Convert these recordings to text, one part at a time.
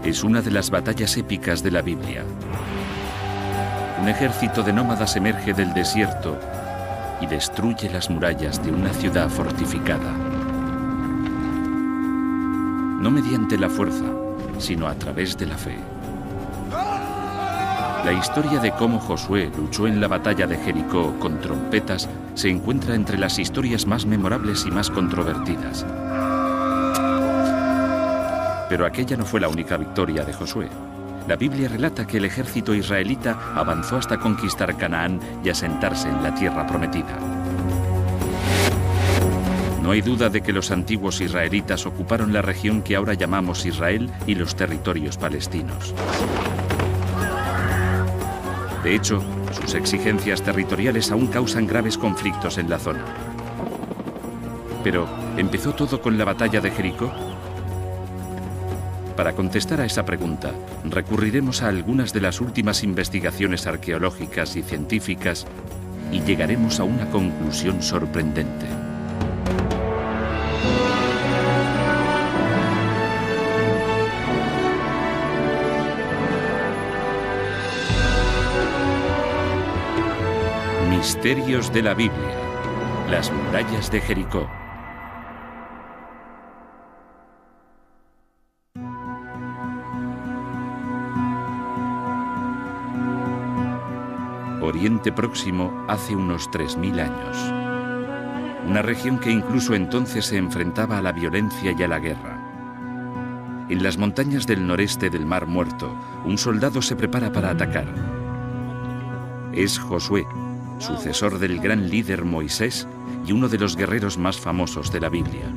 es una de las batallas épicas de la Biblia. Un ejército de nómadas emerge del desierto y destruye las murallas de una ciudad fortificada. No mediante la fuerza, sino a través de la fe. La historia de cómo Josué luchó en la batalla de Jericó con trompetas se encuentra entre las historias más memorables y más controvertidas. Pero aquella no fue la única victoria de Josué. La Biblia relata que el ejército israelita avanzó hasta conquistar Canaán y asentarse en la tierra prometida. No hay duda de que los antiguos israelitas ocuparon la región que ahora llamamos Israel y los territorios palestinos. De hecho, sus exigencias territoriales aún causan graves conflictos en la zona. Pero, ¿empezó todo con la batalla de Jericó? Para contestar a esa pregunta, recurriremos a algunas de las últimas investigaciones arqueológicas y científicas y llegaremos a una conclusión sorprendente. Misterios de la Biblia. Las murallas de Jericó. Oriente Próximo hace unos 3000 años. Una región que incluso entonces se enfrentaba a la violencia y a la guerra. En las montañas del noreste del Mar Muerto, un soldado se prepara para atacar. Es Josué, sucesor del gran líder Moisés y uno de los guerreros más famosos de la Biblia.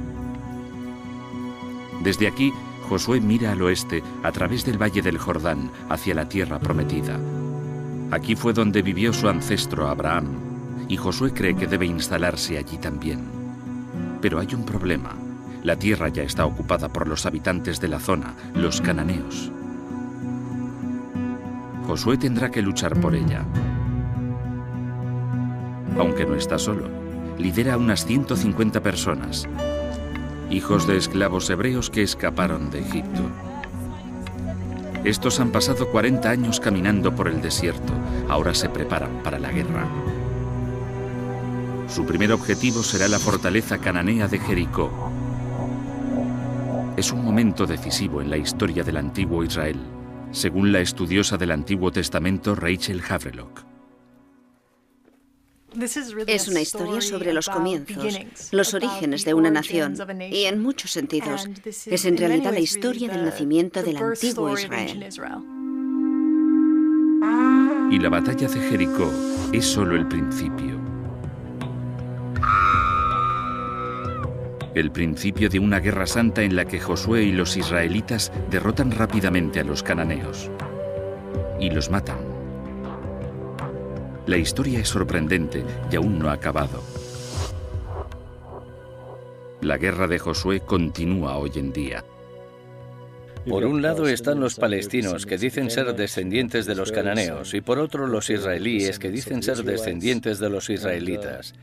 Desde aquí, Josué mira al oeste a través del valle del Jordán hacia la tierra prometida. Aquí fue donde vivió su ancestro Abraham, y Josué cree que debe instalarse allí también. Pero hay un problema. La tierra ya está ocupada por los habitantes de la zona, los cananeos. Josué tendrá que luchar por ella. Aunque no está solo, lidera a unas 150 personas, hijos de esclavos hebreos que escaparon de Egipto. Estos han pasado 40 años caminando por el desierto, ahora se preparan para la guerra. Su primer objetivo será la fortaleza cananea de Jericó. Es un momento decisivo en la historia del antiguo Israel, según la estudiosa del Antiguo Testamento Rachel Havelock. Es una historia sobre los comienzos, los orígenes de una nación, y en muchos sentidos es en realidad la historia del nacimiento del antiguo Israel. Y la batalla de Jericó es solo el principio. El principio de una guerra santa en la que Josué y los israelitas derrotan rápidamente a los cananeos y los matan. La historia es sorprendente y aún no ha acabado. La guerra de Josué continúa hoy en día. Por un lado están los palestinos, que dicen ser descendientes de los cananeos, y por otro los israelíes, que dicen ser descendientes de los israelitas.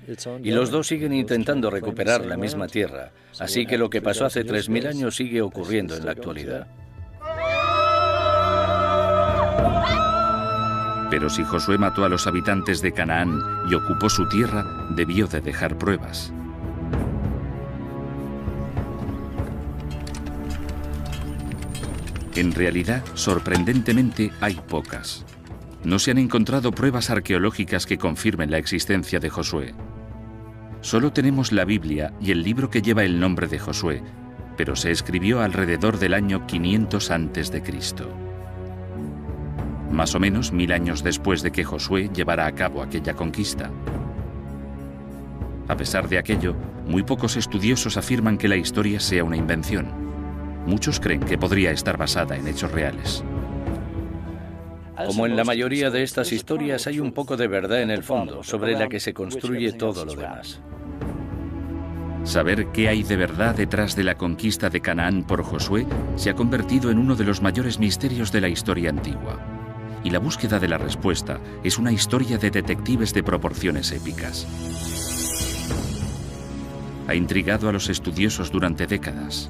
Y los dos siguen intentando recuperar la misma tierra, así que lo que pasó hace 3000 años sigue ocurriendo en la actualidad. Pero si Josué mató a los habitantes de Canaán y ocupó su tierra, debió de dejar pruebas. En realidad, sorprendentemente, hay pocas. No se han encontrado pruebas arqueológicas que confirmen la existencia de Josué. Solo tenemos la Biblia y el libro que lleva el nombre de Josué, pero se escribió alrededor del año 500 a.C. Más o menos 1000 años después de que Josué llevara a cabo aquella conquista. A pesar de aquello, muy pocos estudiosos afirman que la historia sea una invención. Muchos creen que podría estar basada en hechos reales. Como en la mayoría de estas historias, hay un poco de verdad en el fondo, sobre la que se construye todo lo demás. Saber qué hay de verdad detrás de la conquista de Canaán por Josué se ha convertido en uno de los mayores misterios de la historia antigua. Y la búsqueda de la respuesta es una historia de detectives de proporciones épicas. Ha intrigado a los estudiosos durante décadas.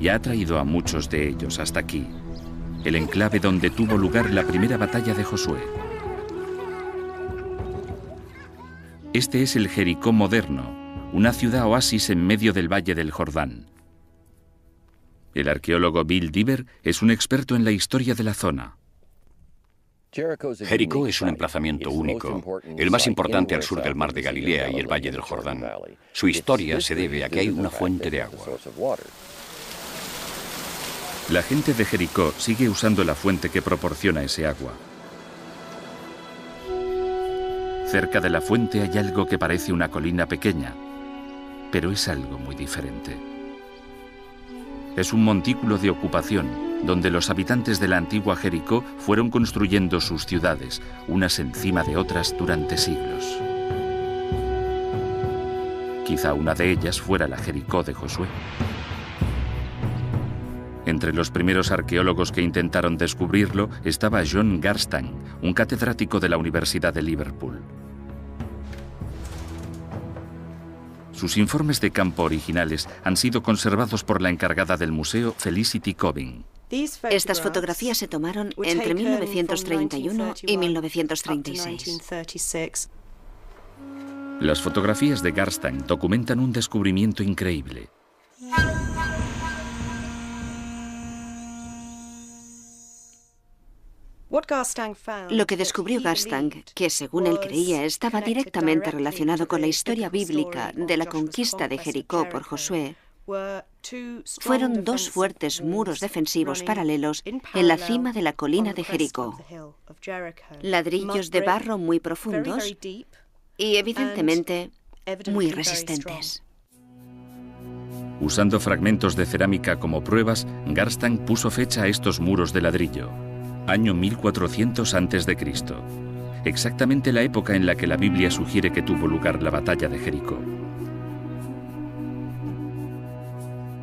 y ha atraído a muchos de ellos hasta aquí, el enclave donde tuvo lugar la primera batalla de Josué. Este es el Jericó moderno, una ciudad oasis en medio del valle del Jordán. El arqueólogo Bill Dever es un experto en la historia de la zona. Jericó es un emplazamiento único, el más importante al sur del mar de Galilea y el valle del Jordán. Su historia se debe a que hay una fuente de agua. La gente de Jericó sigue usando la fuente que proporciona ese agua. Cerca de la fuente hay algo que parece una colina pequeña, pero es algo muy diferente. Es un montículo de ocupación, donde los habitantes de la antigua Jericó fueron construyendo sus ciudades, unas encima de otras durante siglos. Quizá una de ellas fuera la Jericó de Josué. Entre los primeros arqueólogos que intentaron descubrirlo estaba John Garstang, un catedrático de la Universidad de Liverpool. Sus informes de campo originales han sido conservados por la encargada del museo, Felicity Cobbing. Estas fotografías se tomaron entre 1931 y 1936. Las fotografías de Garstang documentan un descubrimiento increíble. Lo que descubrió Garstang, que según él creía estaba directamente relacionado con la historia bíblica de la conquista de Jericó por Josué, fueron dos fuertes muros defensivos paralelos en la cima de la colina de Jericó. Ladrillos de barro muy profundos y evidentemente muy resistentes. Usando fragmentos de cerámica como pruebas, Garstang puso fecha a estos muros de ladrillo. Año 1400 a.C., exactamente la época en la que la Biblia sugiere que tuvo lugar la batalla de Jericó.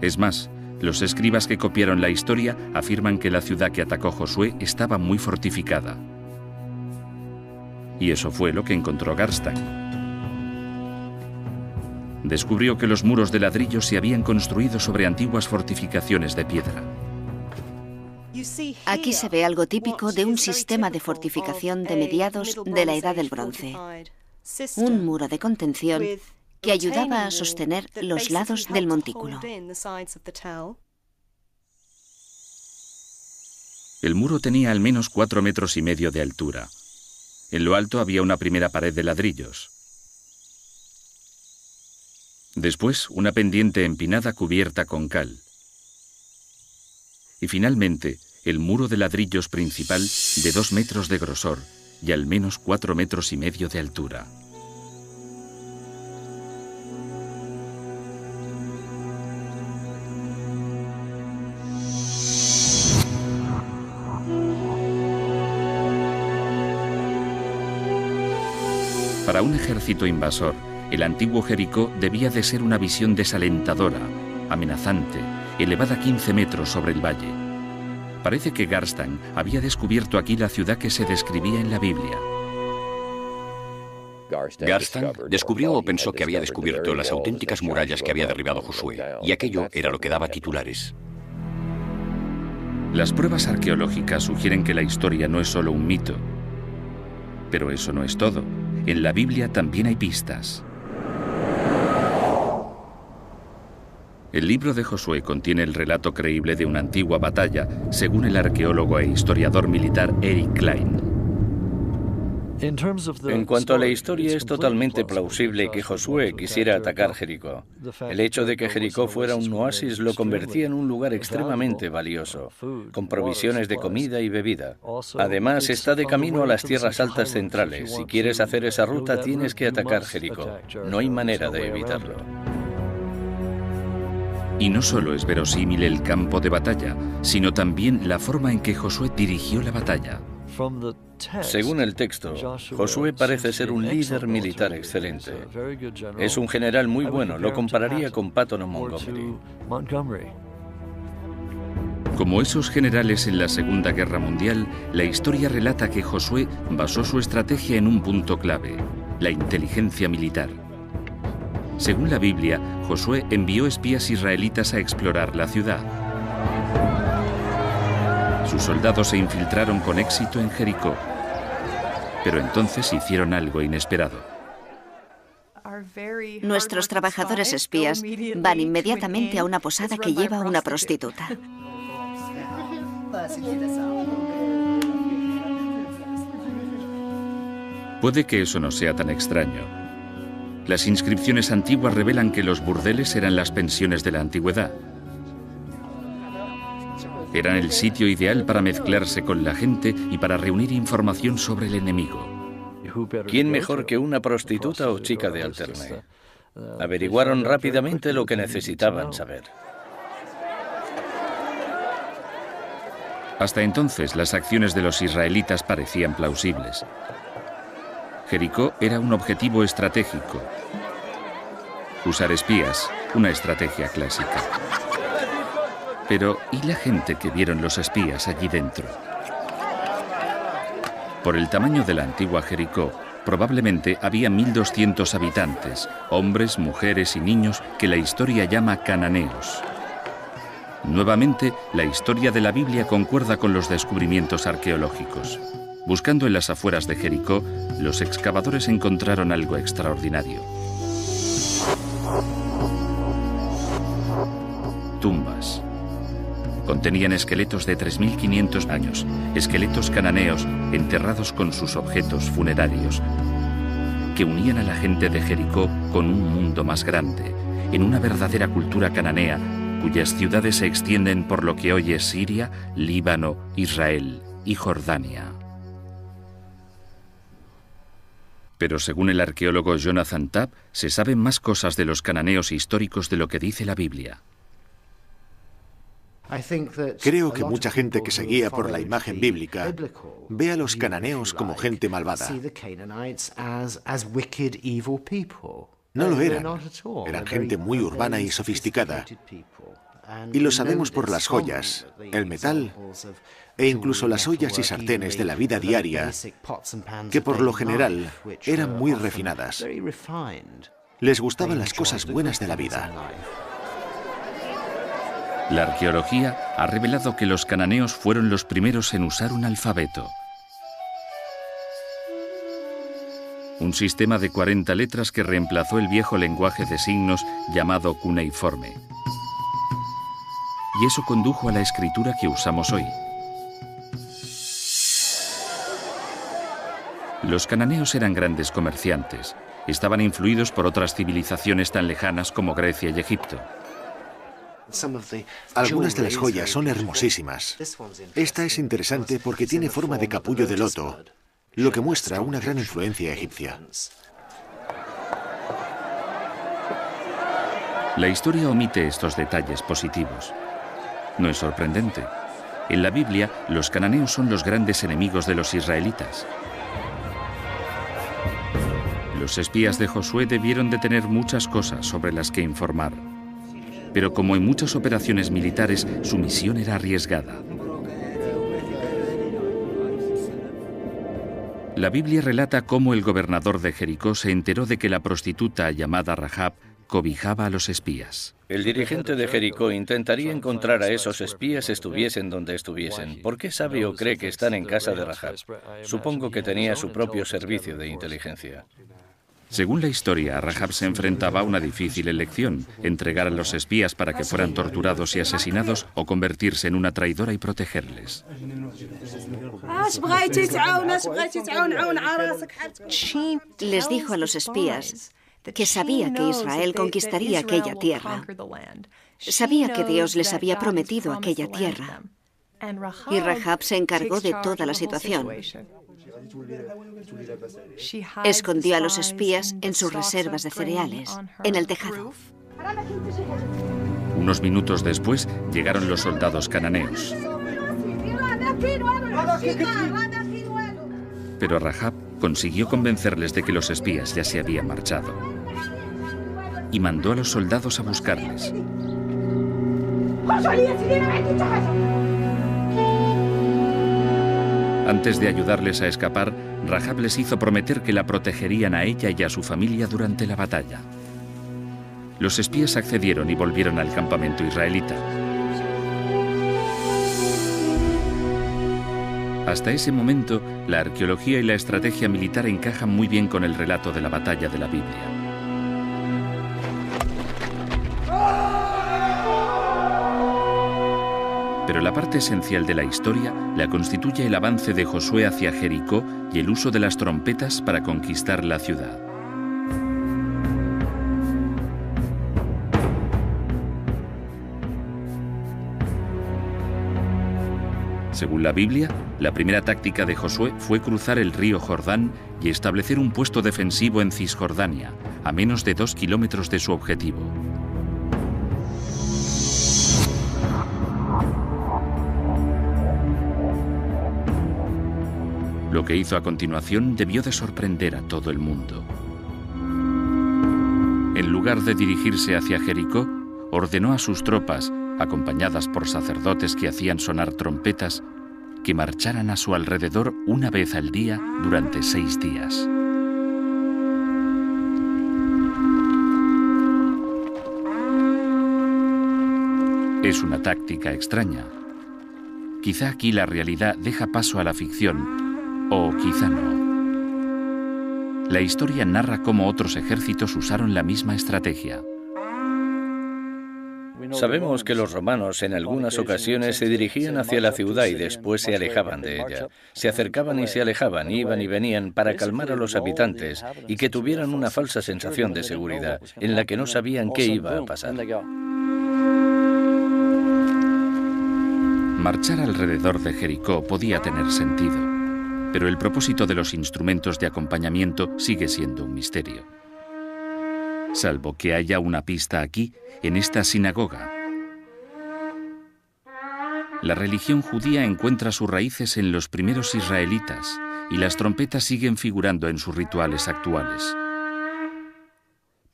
Es más, los escribas que copiaron la historia afirman que la ciudad que atacó Josué estaba muy fortificada. Y eso fue lo que encontró Garstang. Descubrió que los muros de ladrillo se habían construido sobre antiguas fortificaciones de piedra. Aquí se ve algo típico de un sistema de fortificación de mediados de la Edad del Bronce. Un muro de contención que ayudaba a sostener los lados del montículo. El muro tenía al menos 4,5 metros de altura. En lo alto había una primera pared de ladrillos. Después, una pendiente empinada cubierta con cal. Y finalmente, el muro de ladrillos principal de 2 metros de grosor y al menos 4,5 metros de altura. Para un ejército invasor, el antiguo Jericó debía de ser una visión desalentadora, amenazante, elevada 15 metros sobre el valle. Parece que Garstang había descubierto aquí la ciudad que se describía en la Biblia. Garstang descubrió o pensó que había descubierto las auténticas murallas que había derribado Josué, y aquello era lo que daba titulares. Las pruebas arqueológicas sugieren que la historia no es solo un mito. Pero eso no es todo. En la Biblia también hay pistas. El libro de Josué contiene el relato creíble de una antigua batalla, según el arqueólogo e historiador militar Eric Klein. En cuanto a la historia, es totalmente plausible que Josué quisiera atacar Jericó. El hecho de que Jericó fuera un oasis lo convertía en un lugar extremadamente valioso, con provisiones de comida y bebida. Además, está de camino a las tierras altas centrales. Si quieres hacer esa ruta, tienes que atacar Jericó. No hay manera de evitarlo. Y no solo es verosímil el campo de batalla, sino también la forma en que Josué dirigió la batalla. Según el texto, Josué parece ser un líder militar excelente. Es un general muy bueno, lo compararía con Patton o Montgomery. Como esos generales en la Segunda Guerra Mundial, la historia relata que Josué basó su estrategia en un punto clave: la inteligencia militar. Según la Biblia, Josué envió espías israelitas a explorar la ciudad, Sus soldados se infiltraron con éxito en Jericó, pero entonces hicieron algo inesperado. Nuestros trabajadores espías van inmediatamente a una posada que lleva a una prostituta. Puede que eso no sea tan extraño. Las inscripciones antiguas revelan que los burdeles eran las pensiones de la antigüedad. Eran el sitio ideal para mezclarse con la gente y para reunir información sobre el enemigo. ¿Quién mejor que una prostituta o chica de alterne? Averiguaron rápidamente lo que necesitaban saber. Hasta entonces, las acciones de los israelitas parecían plausibles. Jericó era un objetivo estratégico. Usar espías, una estrategia clásica. Pero, ¿y la gente que vieron los espías allí dentro? Por el tamaño de la antigua Jericó, probablemente había 1.200 habitantes, hombres, mujeres y niños que la historia llama cananeos. Nuevamente, la historia de la Biblia concuerda con los descubrimientos arqueológicos. Buscando en las afueras de Jericó, los excavadores encontraron algo extraordinario. Tumbas. Contenían esqueletos de 3.500 años, esqueletos cananeos enterrados con sus objetos funerarios, que unían a la gente de Jericó con un mundo más grande, en una verdadera cultura cananea, cuyas ciudades se extienden por lo que hoy es Siria, Líbano, Israel y Jordania. Pero según el arqueólogo Jonathan Tapp, se saben más cosas de los cananeos históricos de lo que dice la Biblia. Creo que mucha gente que se guía por la imagen bíblica ve a los cananeos como gente malvada. No lo eran. Eran gente muy urbana y sofisticada. Y lo sabemos por las joyas, el metal e incluso las ollas y sartenes de la vida diaria, que por lo general eran muy refinadas. Les gustaban las cosas buenas de la vida. La arqueología ha revelado que los cananeos fueron los primeros en usar un alfabeto. Un sistema de 40 letras que reemplazó el viejo lenguaje de signos llamado cuneiforme. Y eso condujo a la escritura que usamos hoy. Los cananeos eran grandes comerciantes. Estaban influidos por otras civilizaciones tan lejanas como Grecia y Egipto. Algunas de las joyas son hermosísimas. Esta es interesante porque tiene forma de capullo de loto, lo que muestra una gran influencia egipcia. La historia omite estos detalles positivos. No es sorprendente. En la Biblia, los cananeos son los grandes enemigos de los israelitas. Los espías de Josué debieron de tener muchas cosas sobre las que informar. Pero como en muchas operaciones militares, su misión era arriesgada. La Biblia relata cómo el gobernador de Jericó se enteró de que la prostituta llamada Rahab cobijaba a los espías. El dirigente de Jericó intentaría encontrar a esos espías estuviesen donde estuviesen. ¿Por qué sabe o cree que están en casa de Rahab? Supongo que tenía su propio servicio de inteligencia. Según la historia, Rahab se enfrentaba a una difícil elección: entregar a los espías para que fueran torturados y asesinados o convertirse en una traidora y protegerles. Les dijo a los espías que sabía que Israel conquistaría aquella tierra. Sabía que Dios les había prometido aquella tierra. Y Rahab se encargó de toda la situación. Escondió a los espías en sus reservas de cereales, en el tejado. Unos minutos después llegaron los soldados cananeos. Pero Rahab consiguió convencerles de que los espías ya se habían marchado y mandó a los soldados a buscarles. Antes de ayudarles a escapar, Rahab les hizo prometer que la protegerían a ella y a su familia durante la batalla. Los espías accedieron y volvieron al campamento israelita. Hasta ese momento, la arqueología y la estrategia militar encajan muy bien con el relato de la batalla de la Biblia. Pero la parte esencial de la historia la constituye el avance de Josué hacia Jericó y el uso de las trompetas para conquistar la ciudad. Según la Biblia, la primera táctica de Josué fue cruzar el río Jordán y establecer un puesto defensivo en Cisjordania, a menos de 2 kilómetros de su objetivo. Lo que hizo a continuación debió de sorprender a todo el mundo. En lugar de dirigirse hacia Jericó, ordenó a sus tropas, acompañadas por sacerdotes que hacían sonar trompetas, que marcharan a su alrededor una vez al día durante 6 días. Es una táctica extraña. Quizá aquí la realidad deja paso a la ficción, o quizá no. La historia narra cómo otros ejércitos usaron la misma estrategia. Sabemos que los romanos en algunas ocasiones se dirigían hacia la ciudad y después se alejaban de ella. Se acercaban y se alejaban, iban y venían para calmar a los habitantes y que tuvieran una falsa sensación de seguridad en la que no sabían qué iba a pasar. Marchar alrededor de Jericó podía tener sentido, pero el propósito de los instrumentos de acompañamiento sigue siendo un misterio. Salvo que haya una pista aquí, en esta sinagoga. La religión judía encuentra sus raíces en los primeros israelitas y las trompetas siguen figurando en sus rituales actuales.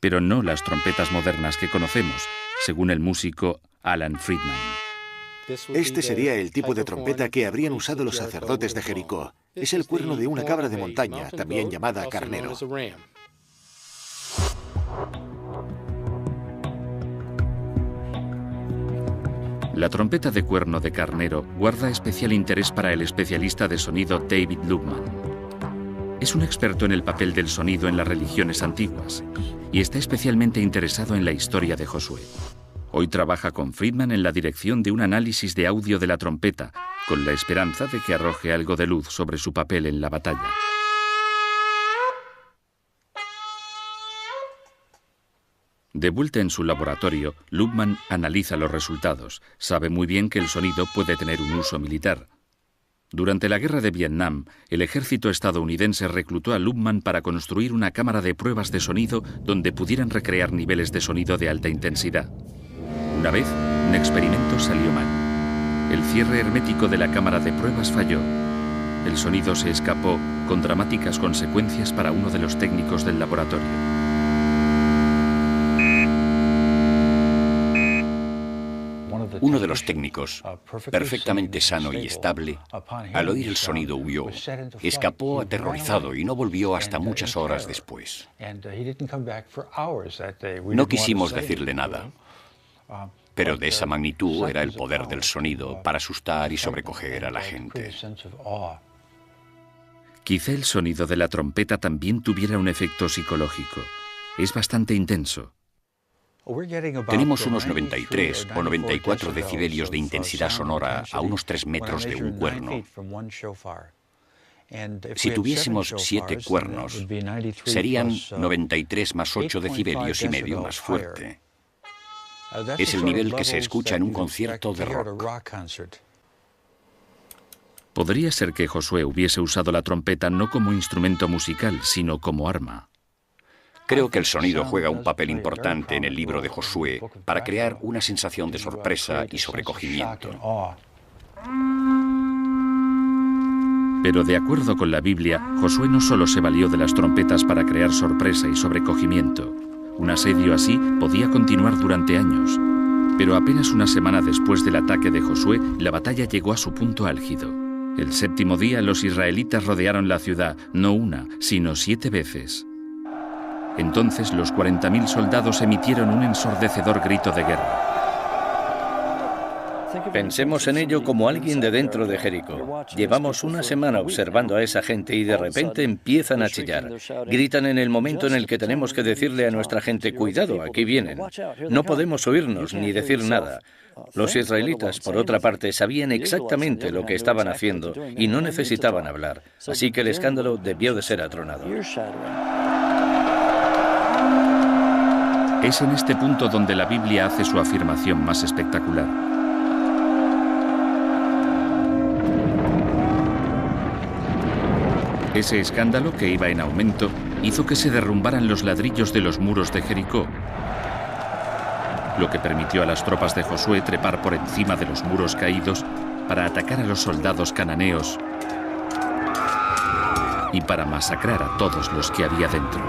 Pero no las trompetas modernas que conocemos, según el músico Alan Friedman. Este sería el tipo de trompeta que habrían usado los sacerdotes de Jericó. Es el cuerno de una cabra de montaña, también llamada carnero. La trompeta de cuerno de carnero guarda especial interés para el especialista de sonido David Lubman. Es un experto en el papel del sonido en las religiones antiguas y está especialmente interesado en la historia de Josué. Hoy trabaja con Friedman en la dirección de un análisis de audio de la trompeta, con la esperanza de que arroje algo de luz sobre su papel en la batalla. De vuelta en su laboratorio, Lubman analiza los resultados. Sabe muy bien que el sonido puede tener un uso militar. Durante la guerra de Vietnam, el ejército estadounidense reclutó a Lubman para construir una cámara de pruebas de sonido donde pudieran recrear niveles de sonido de alta intensidad. Una vez, un experimento salió mal. El cierre hermético de la cámara de pruebas falló. El sonido se escapó, con dramáticas consecuencias para uno de los técnicos del laboratorio. Uno de los técnicos, perfectamente sano y estable, al oír el sonido huyó, escapó aterrorizado y no volvió hasta muchas horas después. No quisimos decirle nada, pero de esa magnitud era el poder del sonido para asustar y sobrecoger a la gente. Quizá el sonido de la trompeta también tuviera un efecto psicológico. Es bastante intenso. Tenemos unos 93 o 94 decibelios de intensidad sonora a unos 3 metros de un cuerno. Si tuviésemos 7 cuernos, serían 93 más 8 decibelios y medio más fuerte. Es el nivel que se escucha en un concierto de rock. Podría ser que Josué hubiese usado la trompeta no como instrumento musical, sino como arma. Creo que el sonido juega un papel importante en el libro de Josué para crear una sensación de sorpresa y sobrecogimiento. Pero de acuerdo con la Biblia, Josué no solo se valió de las trompetas para crear sorpresa y sobrecogimiento. Un asedio así podía continuar durante años. Pero apenas una semana después del ataque de Josué, la batalla llegó a su punto álgido. El 7º día, los israelitas rodearon la ciudad, no una, sino 7 veces. Entonces los 40.000 soldados emitieron un ensordecedor grito de guerra. Pensemos en ello como alguien de dentro de Jericó. Llevamos una semana observando a esa gente y de repente empiezan a chillar. Gritan en el momento en el que tenemos que decirle a nuestra gente, cuidado, aquí vienen. No podemos oírnos ni decir nada. Los israelitas, por otra parte, sabían exactamente lo que estaban haciendo y no necesitaban hablar. Así que el escándalo debió de ser atronado. Es en este punto donde la Biblia hace su afirmación más espectacular. Ese escándalo, que iba en aumento, hizo que se derrumbaran los ladrillos de los muros de Jericó, lo que permitió a las tropas de Josué trepar por encima de los muros caídos para atacar a los soldados cananeos y para masacrar a todos los que había dentro.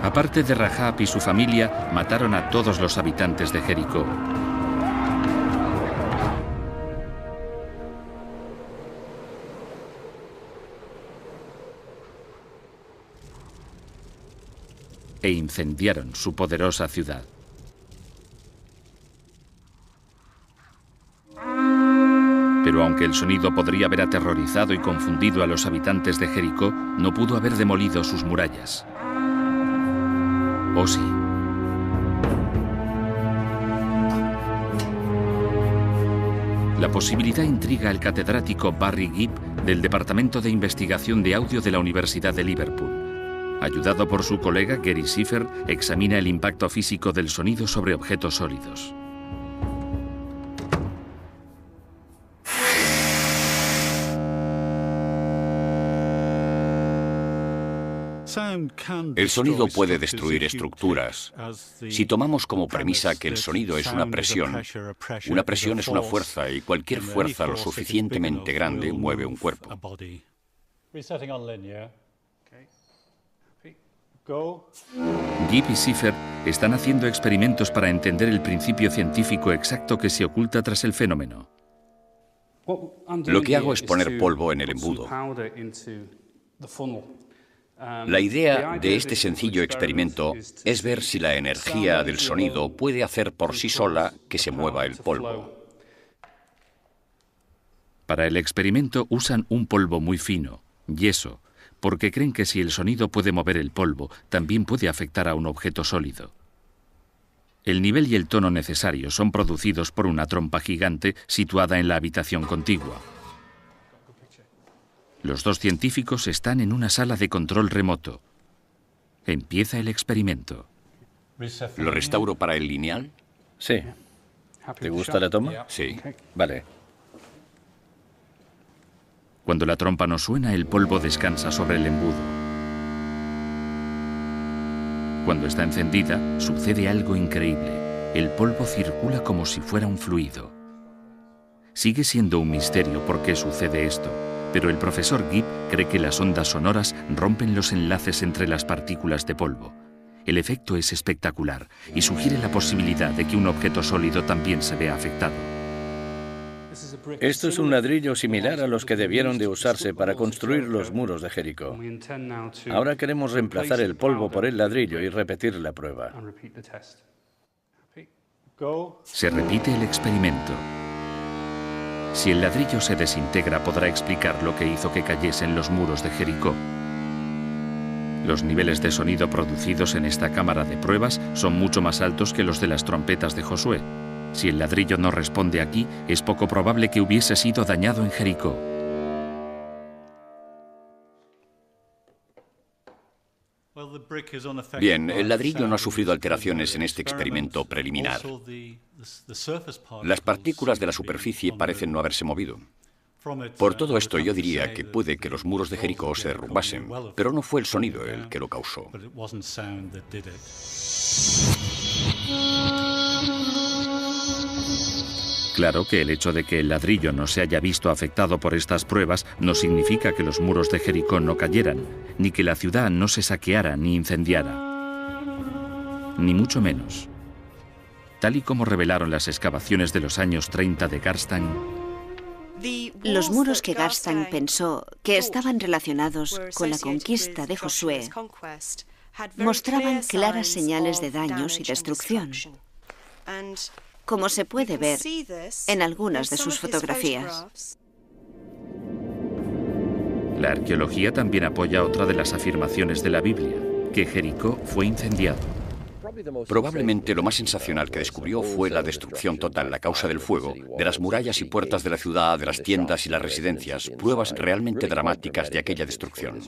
Aparte de Rahab y su familia, mataron a todos los habitantes de Jericó. E incendiaron su poderosa ciudad. Pero aunque el sonido podría haber aterrorizado y confundido a los habitantes de Jericó, no pudo haber demolido sus murallas. ¿O sí? La posibilidad intriga al catedrático Barry Gibb del Departamento de Investigación de Audio de la Universidad de Liverpool. Ayudado por su colega Gary Seifert, examina el impacto físico del sonido sobre objetos sólidos. El sonido puede destruir estructuras. Si tomamos como premisa que el sonido es una presión es una fuerza y cualquier fuerza lo suficientemente grande mueve un cuerpo. Gibb y Seifert están haciendo experimentos para entender el principio científico exacto que se oculta tras el fenómeno. Lo que hago es poner polvo en el embudo. La idea de este sencillo experimento es ver si la energía del sonido puede hacer por sí sola que se mueva el polvo. Para el experimento usan un polvo muy fino, yeso, porque creen que si el sonido puede mover el polvo, también puede afectar a un objeto sólido. El nivel y el tono necesarios son producidos por una trompa gigante situada en la habitación contigua. Los dos científicos están en una sala de control remoto. Empieza el experimento. ¿Lo restauro para el lineal? Sí. ¿Te gusta la toma? Sí. Vale. Cuando la trompa no suena, el polvo descansa sobre el embudo. Cuando está encendida, sucede algo increíble. El polvo circula como si fuera un fluido. Sigue siendo un misterio por qué sucede esto, pero el profesor Gibb cree que las ondas sonoras rompen los enlaces entre las partículas de polvo. El efecto es espectacular y sugiere la posibilidad de que un objeto sólido también se vea afectado. Esto es un ladrillo similar a los que debieron de usarse para construir los muros de Jericó. Ahora queremos reemplazar el polvo por el ladrillo y repetir la prueba. Se repite el experimento. Si el ladrillo se desintegra, podrá explicar lo que hizo que cayesen los muros de Jericó. Los niveles de sonido producidos en esta cámara de pruebas son mucho más altos que los de las trompetas de Josué. Si el ladrillo no responde aquí, es poco probable que hubiese sido dañado en Jericó. Bien, el ladrillo no ha sufrido alteraciones en este experimento preliminar. Las partículas de la superficie parecen no haberse movido. Por todo esto, yo diría que puede que los muros de Jericó se derrumbasen, pero no fue el sonido el que lo causó. Claro que el hecho de que el ladrillo no se haya visto afectado por estas pruebas no significa que los muros de Jericó no cayeran, ni que la ciudad no se saqueara ni incendiara. Ni mucho menos. Tal y como revelaron las excavaciones de los años 30 de Garstang, los muros que Garstang pensó que estaban relacionados con la conquista de Josué mostraban claras señales de daños y destrucción, como se puede ver en algunas de sus fotografías. La arqueología también apoya otra de las afirmaciones de la Biblia, que Jericó fue incendiado. Probablemente lo más sensacional que descubrió fue la destrucción total a causa del fuego, de las murallas y puertas de la ciudad, de las tiendas y las residencias, pruebas realmente dramáticas de aquella destrucción.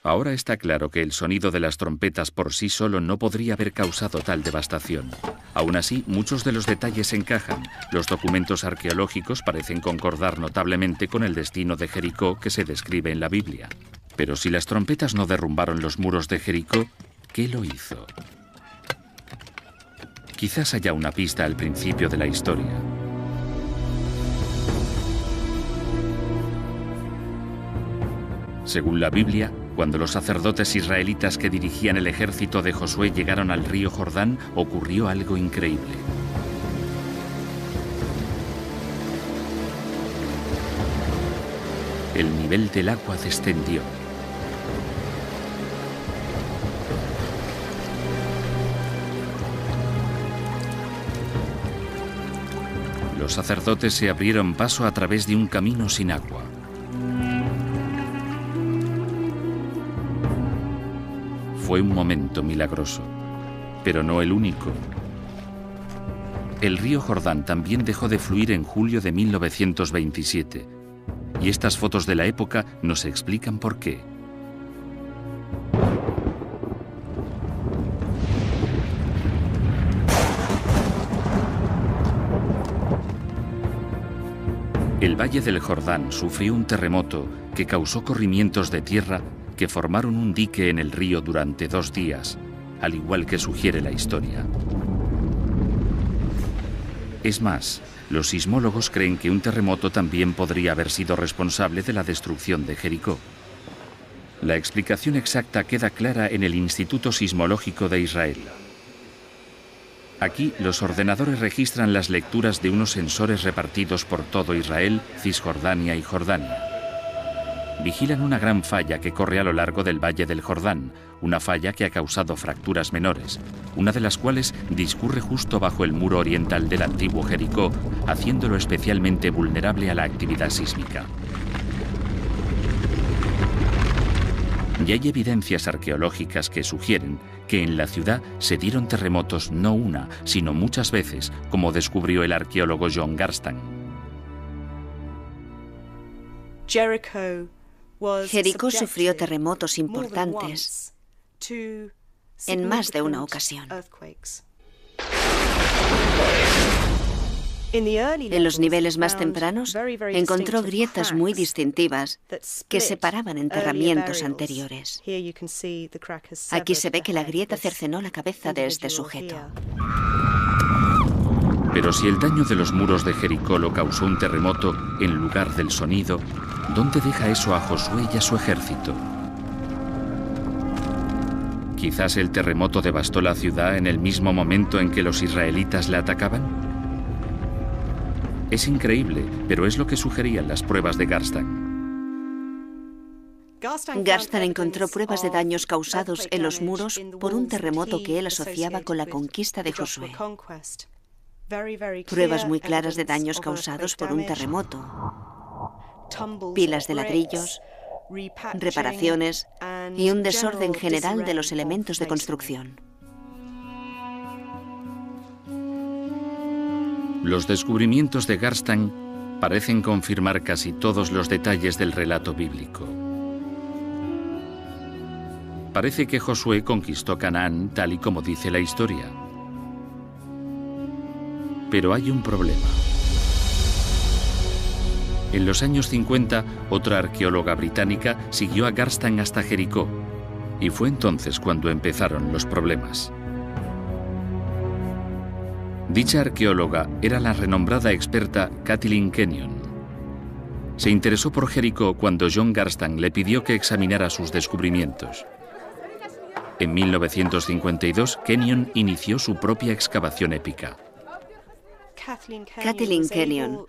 Ahora está claro que el sonido de las trompetas por sí solo no podría haber causado tal devastación. Aún así, muchos de los detalles encajan. Los documentos arqueológicos parecen concordar notablemente con el destino de Jericó que se describe en la Biblia. Pero si las trompetas no derrumbaron los muros de Jericó, ¿qué lo hizo? Quizás haya una pista al principio de la historia. Según la Biblia, cuando los sacerdotes israelitas que dirigían el ejército de Josué llegaron al río Jordán, ocurrió algo increíble. El nivel del agua descendió. Los sacerdotes se abrieron paso a través de un camino sin agua. Fue un momento milagroso, pero no el único. El río Jordán también dejó de fluir en julio de 1927, y estas fotos de la época nos explican por qué. El Valle del Jordán sufrió un terremoto que causó corrimientos de tierra que formaron un dique en el río durante 2 días, al igual que sugiere la historia. Es más, los sismólogos creen que un terremoto también podría haber sido responsable de la destrucción de Jericó. La explicación exacta queda clara en el Instituto Sismológico de Israel. Aquí, los ordenadores registran las lecturas de unos sensores repartidos por todo Israel, Cisjordania y Jordania. Vigilan una gran falla que corre a lo largo del Valle del Jordán, una falla que ha causado fracturas menores, una de las cuales discurre justo bajo el muro oriental del antiguo Jericó, haciéndolo especialmente vulnerable a la actividad sísmica. Y hay evidencias arqueológicas que sugieren que en la ciudad se dieron terremotos no una, sino muchas veces, como descubrió el arqueólogo John Garstan. Jericó sufrió terremotos importantes en más de una ocasión. En los niveles más tempranos encontró grietas muy distintivas que separaban enterramientos anteriores. Aquí se ve que la grieta cercenó la cabeza de este sujeto. Pero si el daño de los muros de Jericó lo causó un terremoto en lugar del sonido, ¿dónde deja eso a Josué y a su ejército? ¿Quizás el terremoto devastó la ciudad en el mismo momento en que los israelitas la atacaban? Es increíble, pero es lo que sugerían las pruebas de Garstan. Garstan encontró pruebas de daños causados en los muros por un terremoto que él asociaba con la conquista de Josué. Pruebas muy claras de daños causados por un terremoto. Pilas de ladrillos, reparaciones y un desorden general de los elementos de construcción. Los descubrimientos de Garstan parecen confirmar casi todos los detalles del relato bíblico. Parece que Josué conquistó Canaán tal y como dice la historia. Pero hay un problema. En los años 50, otra arqueóloga británica siguió a Garstan hasta Jericó, y fue entonces cuando empezaron los problemas. Dicha arqueóloga era la renombrada experta Kathleen Kenyon. Se interesó por Jericó cuando John Garstan le pidió que examinara sus descubrimientos. En 1952, Kenyon inició su propia excavación épica. Kathleen Kenyon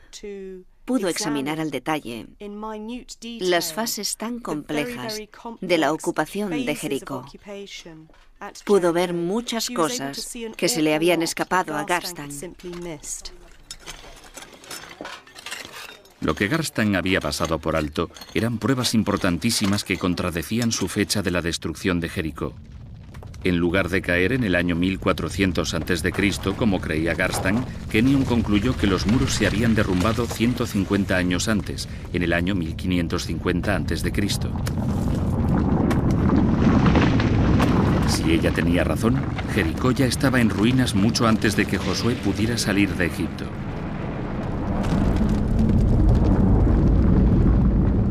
pudo examinar al detalle las fases tan complejas de la ocupación de Jericó. Pudo ver muchas cosas que se le habían escapado a Garstang. Lo que Garstang había pasado por alto eran pruebas importantísimas que contradecían su fecha de la destrucción de Jericó. En lugar de caer en el año 1400 a.C., como creía Garstang, Kenyon concluyó que los muros se habían derrumbado 150 años antes, en el año 1550 a.C. Si ella tenía razón, Jericó ya estaba en ruinas mucho antes de que Josué pudiera salir de Egipto.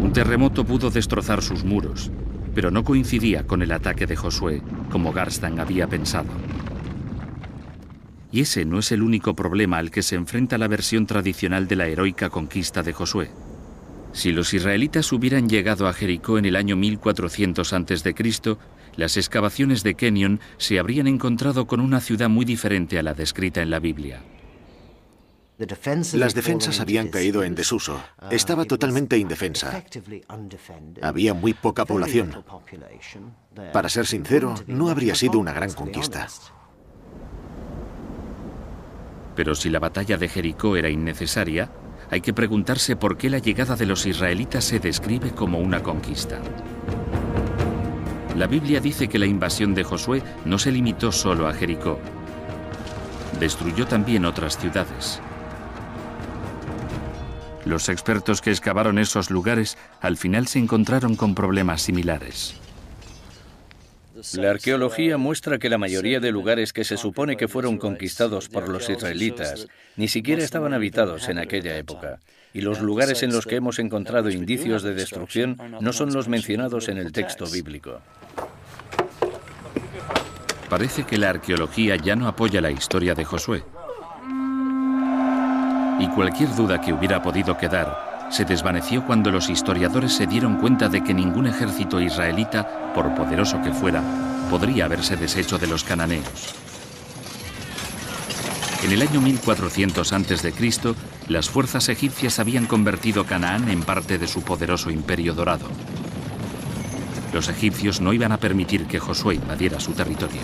Un terremoto pudo destrozar sus muros, pero no coincidía con el ataque de Josué, como Garstang había pensado. Y ese no es el único problema al que se enfrenta la versión tradicional de la heroica conquista de Josué. Si los israelitas hubieran llegado a Jericó en el año 1400 a.C., las excavaciones de Kenyon se habrían encontrado con una ciudad muy diferente a la descrita en la Biblia. Las defensas habían caído en desuso. Estaba totalmente indefensa. Había muy poca población. Para ser sincero, no habría sido una gran conquista. Pero si la batalla de Jericó era innecesaria, hay que preguntarse por qué la llegada de los israelitas se describe como una conquista. La Biblia dice que la invasión de Josué no se limitó solo a Jericó. Destruyó también otras ciudades. Los expertos que excavaron esos lugares al final se encontraron con problemas similares. La arqueología muestra que la mayoría de lugares que se supone que fueron conquistados por los israelitas ni siquiera estaban habitados en aquella época, y los lugares en los que hemos encontrado indicios de destrucción no son los mencionados en el texto bíblico. Parece que la arqueología ya no apoya la historia de Josué. Y cualquier duda que hubiera podido quedar se desvaneció cuando los historiadores se dieron cuenta de que ningún ejército israelita, por poderoso que fuera, podría haberse deshecho de los cananeos. En el año 1400 a.C., las fuerzas egipcias habían convertido Canaán en parte de su poderoso imperio dorado. Los egipcios no iban a permitir que Josué invadiera su territorio.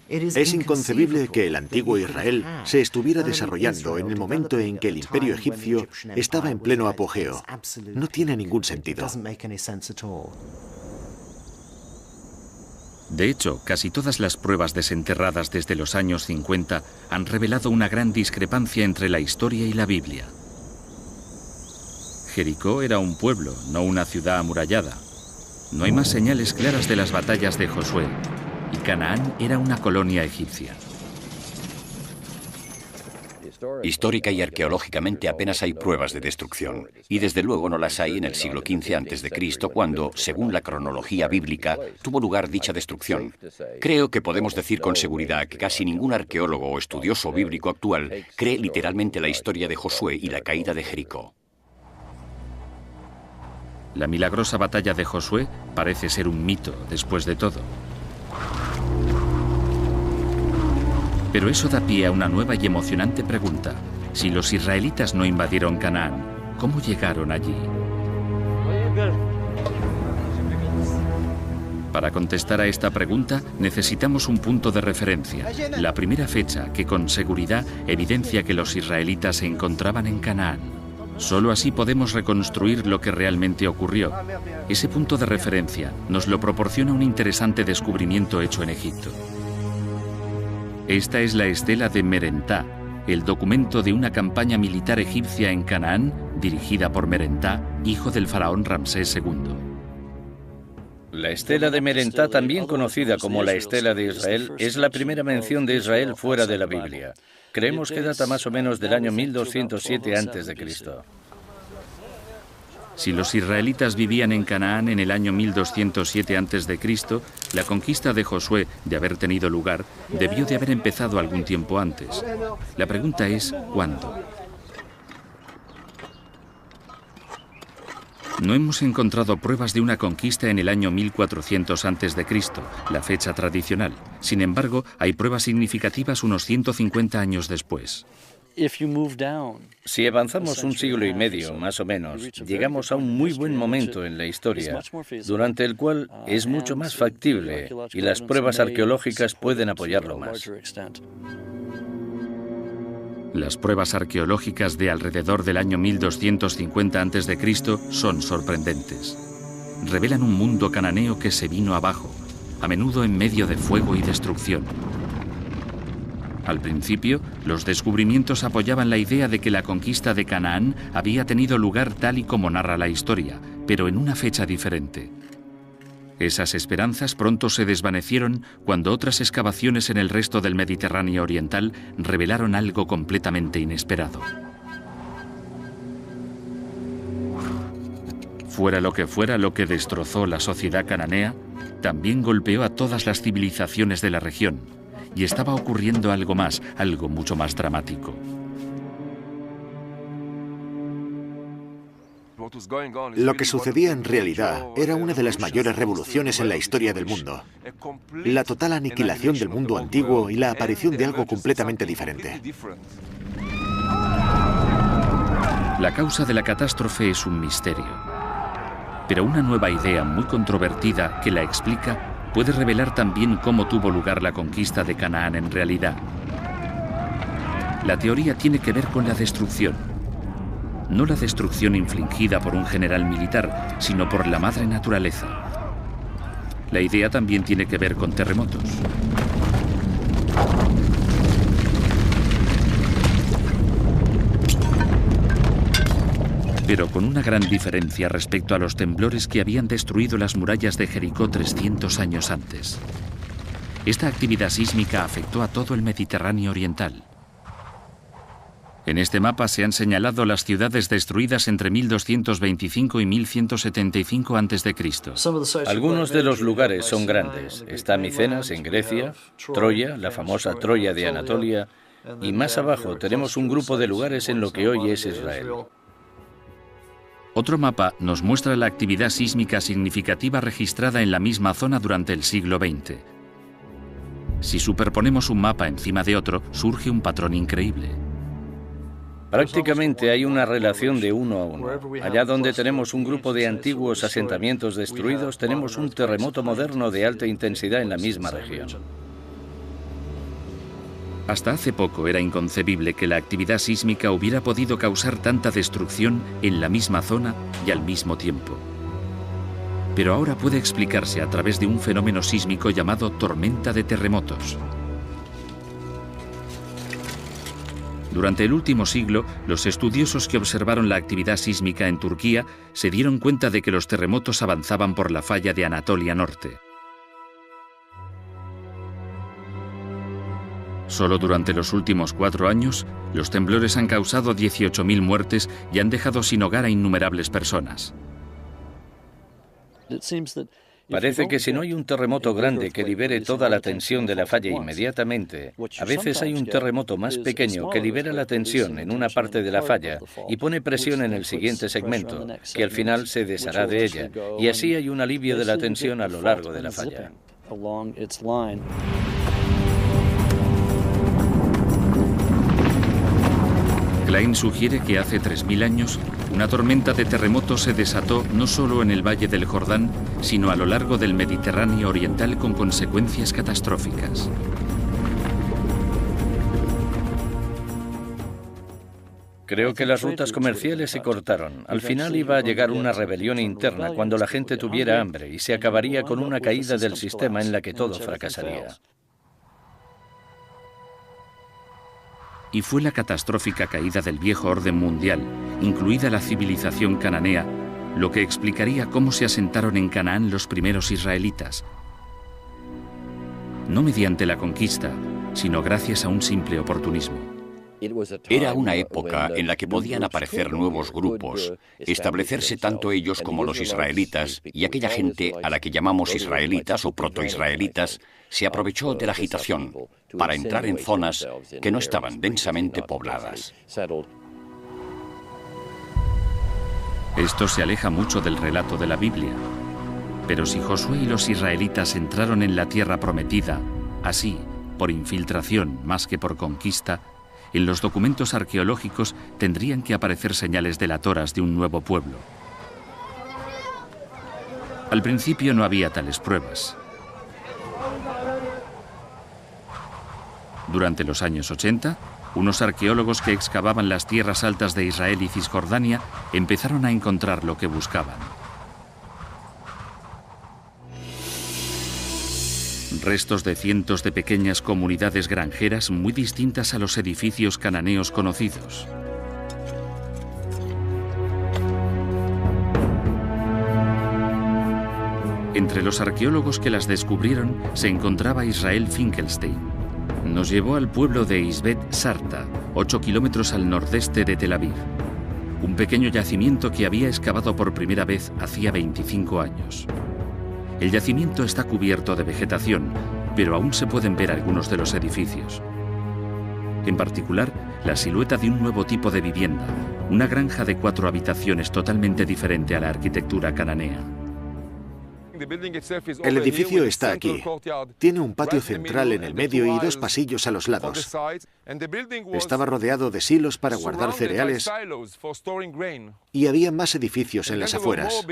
Es inconcebible que el antiguo Israel se estuviera desarrollando en el momento en que el imperio egipcio estaba en pleno apogeo. No tiene ningún sentido. De hecho, casi todas las pruebas desenterradas desde los años 50 han revelado una gran discrepancia entre la historia y la Biblia. Jericó era un pueblo, no una ciudad amurallada. No hay más señales claras de las batallas de Josué. Y Canaán era una colonia egipcia. Histórica y arqueológicamente apenas hay pruebas de destrucción, y desde luego no las hay en el siglo XV a.C., cuando, según la cronología bíblica, tuvo lugar dicha destrucción. Creo que podemos decir con seguridad que casi ningún arqueólogo o estudioso bíblico actual cree literalmente la historia de Josué y la caída de Jericó. La milagrosa batalla de Josué parece ser un mito, después de todo. Pero eso da pie a una nueva y emocionante pregunta. Si los israelitas no invadieron Canaán, ¿cómo llegaron allí? Para contestar a esta pregunta, necesitamos un punto de referencia, la primera fecha que con seguridad evidencia que los israelitas se encontraban en Canaán. Solo así podemos reconstruir lo que realmente ocurrió. Ese punto de referencia nos lo proporciona un interesante descubrimiento hecho en Egipto. Esta es la estela de Merentá, el documento de una campaña militar egipcia en Canaán dirigida por Merentá, hijo del faraón Ramsés II. La estela de Merentá, también conocida como la estela de Israel, es la primera mención de Israel fuera de la Biblia. Creemos que data más o menos del año 1207 a.C. Si los israelitas vivían en Canaán en el año 1207 a.C., la conquista de Josué, de haber tenido lugar, debió de haber empezado algún tiempo antes. La pregunta es, ¿cuándo? No hemos encontrado pruebas de una conquista en el año 1400 a.C., la fecha tradicional. Sin embargo, hay pruebas significativas unos 150 años después. Si avanzamos un siglo y medio, más o menos, llegamos a un muy buen momento en la historia, durante el cual es mucho más factible y las pruebas arqueológicas pueden apoyarlo más. Las pruebas arqueológicas de alrededor del año 1250 a.C. son sorprendentes. Revelan un mundo cananeo que se vino abajo, a menudo en medio de fuego y destrucción. Al principio, los descubrimientos apoyaban la idea de que la conquista de Canaán había tenido lugar tal y como narra la historia, pero en una fecha diferente. Esas esperanzas pronto se desvanecieron cuando otras excavaciones en el resto del Mediterráneo oriental revelaron algo completamente inesperado. Fuera lo que destrozó la sociedad cananea, también golpeó a todas las civilizaciones de la región. Y estaba ocurriendo algo más, algo mucho más dramático. Lo que sucedía en realidad era una de las mayores revoluciones en la historia del mundo. La total aniquilación del mundo antiguo y la aparición de algo completamente diferente. La causa de la catástrofe es un misterio. Pero una nueva idea muy controvertida que la explica puede revelar también cómo tuvo lugar la conquista de Canaán en realidad. La teoría tiene que ver con la destrucción. No la destrucción infligida por un general militar, sino por la madre naturaleza. La idea también tiene que ver con terremotos. Pero con una gran diferencia respecto a los temblores que habían destruido las murallas de Jericó 300 años antes. Esta actividad sísmica afectó a todo el Mediterráneo oriental. En este mapa se han señalado las ciudades destruidas entre 1225 y 1175 a.C. Algunos de los lugares son grandes. Está Micenas en Grecia, Troya, la famosa Troya de Anatolia, y más abajo tenemos un grupo de lugares en lo que hoy es Israel. Otro mapa nos muestra la actividad sísmica significativa registrada en la misma zona durante el siglo XX. Si superponemos un mapa encima de otro, surge un patrón increíble. Prácticamente hay una relación de 1 a 1. Allá donde tenemos un grupo de antiguos asentamientos destruidos, tenemos un terremoto moderno de alta intensidad en la misma región. Hasta hace poco era inconcebible que la actividad sísmica hubiera podido causar tanta destrucción en la misma zona y al mismo tiempo. Pero ahora puede explicarse a través de un fenómeno sísmico llamado tormenta de terremotos. Durante el último siglo, los estudiosos que observaron la actividad sísmica en Turquía se dieron cuenta de que los terremotos avanzaban por la falla de Anatolia Norte. Solo durante los últimos 4 años, los temblores han causado 18.000 muertes y han dejado sin hogar a innumerables personas. Parece que si no hay un terremoto grande que libere toda la tensión de la falla inmediatamente, a veces hay un terremoto más pequeño que libera la tensión en una parte de la falla y pone presión en el siguiente segmento, que al final se deshará de ella, y así hay un alivio de la tensión a lo largo de la falla. Klein sugiere que hace 3.000 años, una tormenta de terremotos se desató no solo en el Valle del Jordán, sino a lo largo del Mediterráneo oriental con consecuencias catastróficas. Creo que las rutas comerciales se cortaron. Al final iba a llegar una rebelión interna cuando la gente tuviera hambre y se acabaría con una caída del sistema en la que todo fracasaría. Y fue la catastrófica caída del viejo orden mundial, incluida la civilización cananea, lo que explicaría cómo se asentaron en Canaán los primeros israelitas. No mediante la conquista, sino gracias a un simple oportunismo. Era una época en la que podían aparecer nuevos grupos, establecerse tanto ellos como los israelitas, y aquella gente a la que llamamos israelitas o protoisraelitas se aprovechó de la agitación para entrar en zonas que no estaban densamente pobladas. Esto se aleja mucho del relato de la Biblia. Pero si Josué y los israelitas entraron en la tierra prometida, así, por infiltración más que por conquista, en los documentos arqueológicos tendrían que aparecer señales delatoras de un nuevo pueblo. Al principio no había tales pruebas. Durante los años 80, unos arqueólogos que excavaban las tierras altas de Israel y Cisjordania empezaron a encontrar lo que buscaban. Restos de cientos de pequeñas comunidades granjeras muy distintas a los edificios cananeos conocidos. Entre los arqueólogos que las descubrieron se encontraba Israel Finkelstein. Nos llevó al pueblo de Isbet Sarta, 8 kilómetros al nordeste de Tel Aviv. Un pequeño yacimiento que había excavado por primera vez hacía 25 años. El yacimiento está cubierto de vegetación, pero aún se pueden ver algunos de los edificios. En particular, la silueta de un nuevo tipo de vivienda, una granja de 4 habitaciones totalmente diferente a la arquitectura cananea. El edificio está aquí. Tiene un patio central en el medio y 2 pasillos a los lados. Estaba rodeado de silos para guardar cereales y había más edificios en las afueras.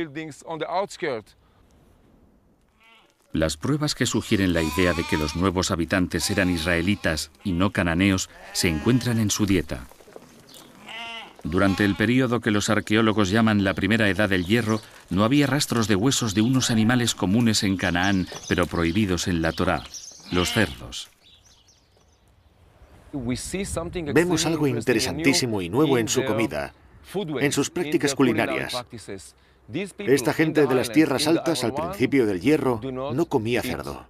Las pruebas que sugieren la idea de que los nuevos habitantes eran israelitas y no cananeos se encuentran en su dieta. Durante el período que los arqueólogos llaman la primera edad del hierro, no había rastros de huesos de unos animales comunes en Canaán, pero prohibidos en la Torá, los cerdos. Vemos algo interesantísimo y nuevo en su comida, en sus prácticas culinarias. Esta gente de las tierras altas al principio del hierro no comía cerdo.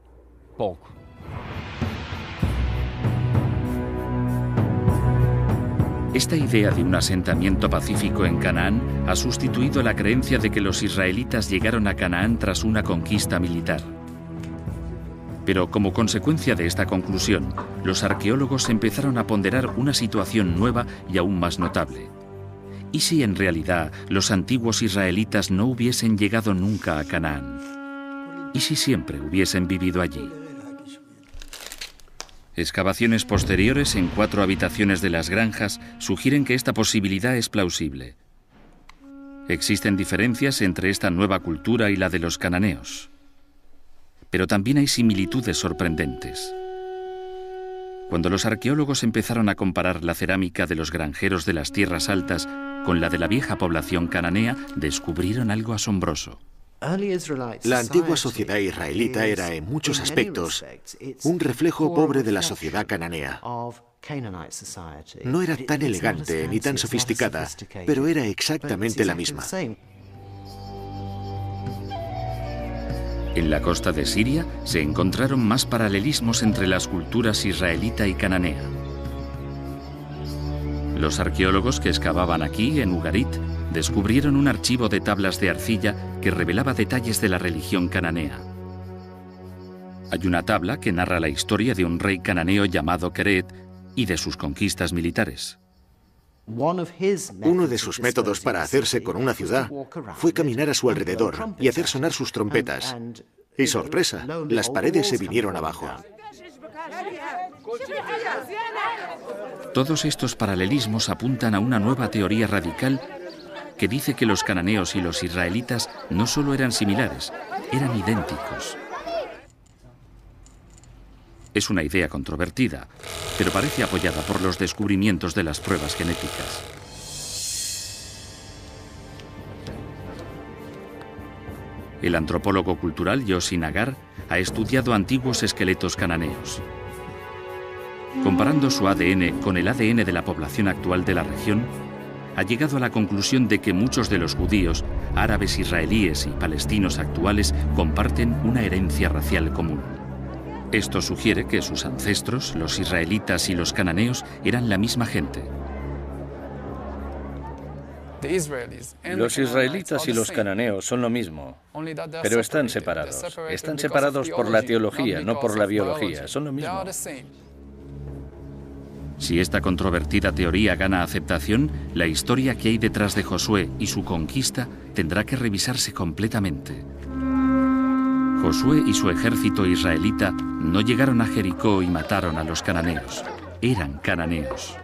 Esta idea de un asentamiento pacífico en Canaán ha sustituido la creencia de que los israelitas llegaron a Canaán tras una conquista militar. Pero como consecuencia de esta conclusión, los arqueólogos empezaron a ponderar una situación nueva y aún más notable. ¿Y si en realidad los antiguos israelitas no hubiesen llegado nunca a Canaán? ¿Y si siempre hubiesen vivido allí? Excavaciones posteriores en 4 habitaciones de las granjas sugieren que esta posibilidad es plausible. Existen diferencias entre esta nueva cultura y la de los cananeos. Pero también hay similitudes sorprendentes. Cuando los arqueólogos empezaron a comparar la cerámica de los granjeros de las tierras altas con la de la vieja población cananea, descubrieron algo asombroso. La antigua sociedad israelita era, en muchos aspectos, un reflejo pobre de la sociedad cananea. No era tan elegante ni tan sofisticada, pero era exactamente la misma. En la costa de Siria se encontraron más paralelismos entre las culturas israelita y cananea. Los arqueólogos que excavaban aquí, en Ugarit, descubrieron un archivo de tablas de arcilla que revelaba detalles de la religión cananea. Hay una tabla que narra la historia de un rey cananeo llamado Keret y de sus conquistas militares. Uno de sus métodos para hacerse con una ciudad fue caminar a su alrededor y hacer sonar sus trompetas. Y sorpresa, las paredes se vinieron abajo. Todos estos paralelismos apuntan a una nueva teoría radical que dice que los cananeos y los israelitas no solo eran similares, eran idénticos. Es una idea controvertida, pero parece apoyada por los descubrimientos de las pruebas genéticas. El antropólogo cultural Yossi Nagar ha estudiado antiguos esqueletos cananeos. Comparando su ADN con el ADN de la población actual de la región, ha llegado a la conclusión de que muchos de los judíos, árabes israelíes y palestinos actuales comparten una herencia racial común. Esto sugiere que sus ancestros, los israelitas y los cananeos, eran la misma gente. Los israelitas y los cananeos son lo mismo, pero están separados. Están separados por la teología, no por la biología. Son lo mismo. Si esta controvertida teoría gana aceptación, la historia que hay detrás de Josué y su conquista tendrá que revisarse completamente. Josué y su ejército israelita no llegaron a Jericó y mataron a los cananeos. Eran cananeos.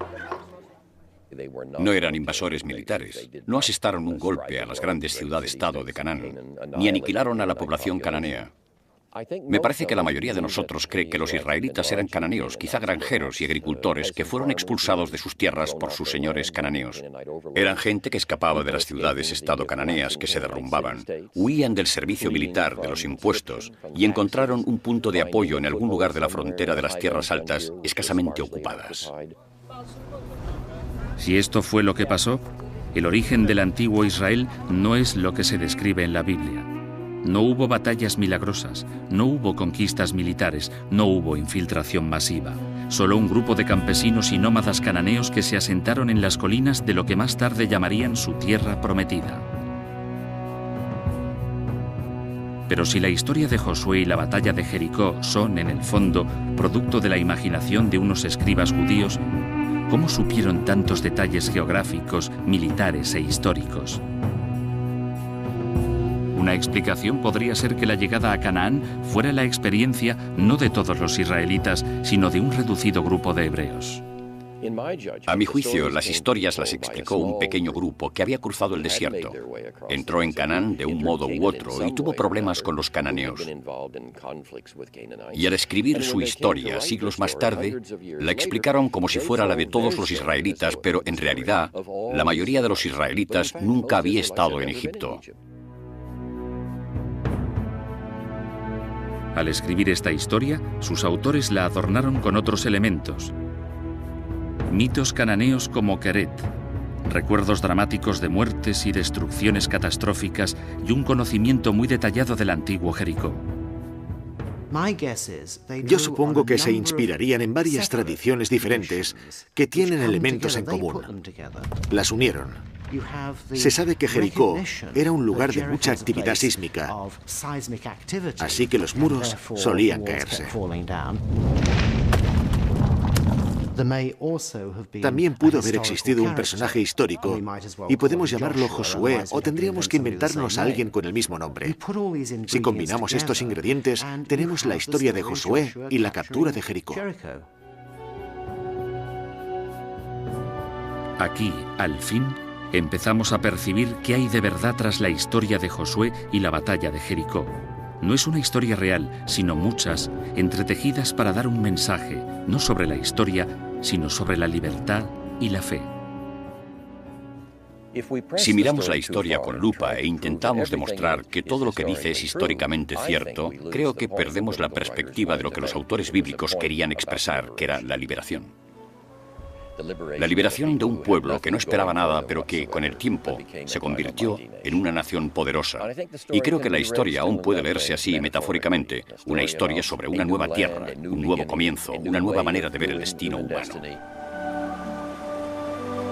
No eran invasores militares, no asestaron un golpe a las grandes ciudades-estado de Canaán, ni aniquilaron a la población cananea. Me parece que la mayoría de nosotros cree que los israelitas eran cananeos, quizá granjeros y agricultores que fueron expulsados de sus tierras por sus señores cananeos. Eran gente que escapaba de las ciudades-estado cananeas que se derrumbaban, huían del servicio militar, de los impuestos, y encontraron un punto de apoyo en algún lugar de la frontera de las tierras altas escasamente ocupadas. Si esto fue lo que pasó, el origen del antiguo Israel no es lo que se describe en la Biblia. No hubo batallas milagrosas, no hubo conquistas militares, no hubo infiltración masiva. Solo un grupo de campesinos y nómadas cananeos que se asentaron en las colinas de lo que más tarde llamarían su tierra prometida. Pero si la historia de Josué y la batalla de Jericó son, en el fondo, producto de la imaginación de unos escribas judíos, ¿cómo supieron tantos detalles geográficos, militares e históricos? Una explicación podría ser que la llegada a Canaán fuera la experiencia no de todos los israelitas, sino de un reducido grupo de hebreos. A mi juicio, las historias las explicó un pequeño grupo que había cruzado el desierto. Entró en Canaán de un modo u otro y tuvo problemas con los cananeos. Y al escribir su historia siglos más tarde, la explicaron como si fuera la de todos los israelitas, pero en realidad, la mayoría de los israelitas nunca había estado en Egipto. Al escribir esta historia, sus autores la adornaron con otros elementos. Mitos cananeos como Keret, recuerdos dramáticos de muertes y destrucciones catastróficas y un conocimiento muy detallado del antiguo Jericó. Yo supongo que se inspirarían en varias tradiciones diferentes que tienen elementos en común. Las unieron. Se sabe que Jericó era un lugar de mucha actividad sísmica, así que los muros solían caerse. También pudo haber existido un personaje histórico, y podemos llamarlo Josué, o tendríamos que inventarnos a alguien con el mismo nombre. Si combinamos estos ingredientes, tenemos la historia de Josué y la captura de Jericó. Aquí, al fin, empezamos a percibir qué hay de verdad tras la historia de Josué y la batalla de Jericó. No es una historia real, sino muchas, entretejidas para dar un mensaje, no sobre la historia, sino sobre la libertad y la fe. Si miramos la historia con lupa e intentamos demostrar que todo lo que dice es históricamente cierto, creo que perdemos la perspectiva de lo que los autores bíblicos querían expresar, que era la liberación. La liberación de un pueblo que no esperaba nada, pero que, con el tiempo, se convirtió en una nación poderosa. Y creo que la historia aún puede leerse así, metafóricamente, una historia sobre una nueva tierra, un nuevo comienzo, una nueva manera de ver el destino humano.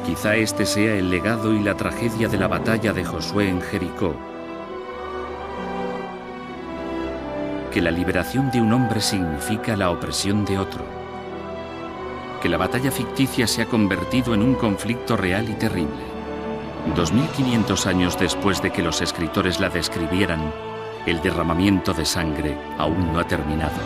Quizá este sea el legado y la tragedia de la batalla de Josué en Jericó. Que la liberación de un hombre significa la opresión de otro. Que la batalla ficticia se ha convertido en un conflicto real y terrible. 2500 años después de que los escritores la describieran, el derramamiento de sangre aún no ha terminado.